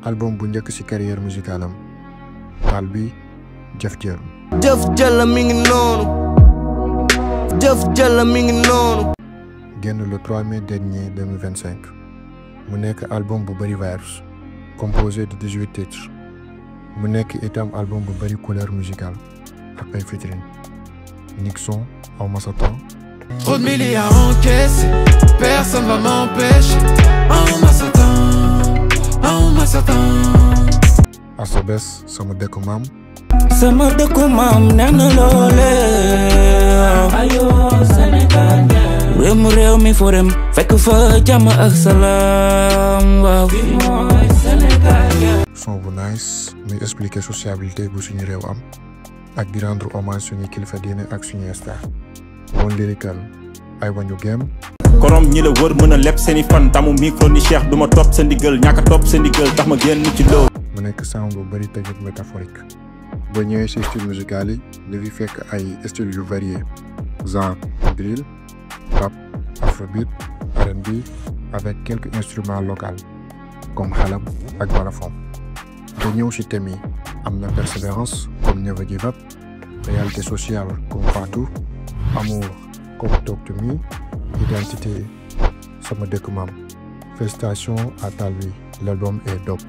album bu njëkk ci carrière musicale am taal bi Jëf Jël. Jëf Jël mi ngi noonu. Jëf Jël mi ngi noonu. génn le 3 mai dernier 2025 mu nekk album bu bari vers composé de 18 titres mu nekk itam album bu bari couleur musicale ak ay featuring Nixon Aw Ma Sa Temps. Trop de milliards encaissés, personne va m'empêcher. Aw Ma Sa Temps, Aw Ma Sa Temps. Assobes Sama Dëkku Maam. Sama dëkku maam neex na loole. Ayo Sénégal. réew mi fo dem fekk fa jàmm ak salaam waaw. son bu nice muy expliquer sociabilité bu suñu réew am ak di rendre hommage suñu kilifa diine ak suñu star. woon lyrical ay wañu gem. korom ñi la wër mën a leb seeni fan tamu micro ni Cheikh duma topp sa ndigal ñàkk a topp sa ndigal tax ma génn ci loo. mu nekk sound bu bari tamit métaphorique. ba ñëwee ci style musical yi li fi fekk ay style yu varié genre drill rap afrobeat R&B avec quelques instruments locaux comme xalam ak balafon. ba ñëw ci thème yi am na persévérance comme Never Give Up, réalité sociale comme Fatou, amour comme Talk to Me, identité Sama Dëkku Maam. Félicitations à Talbi, l'album est dope.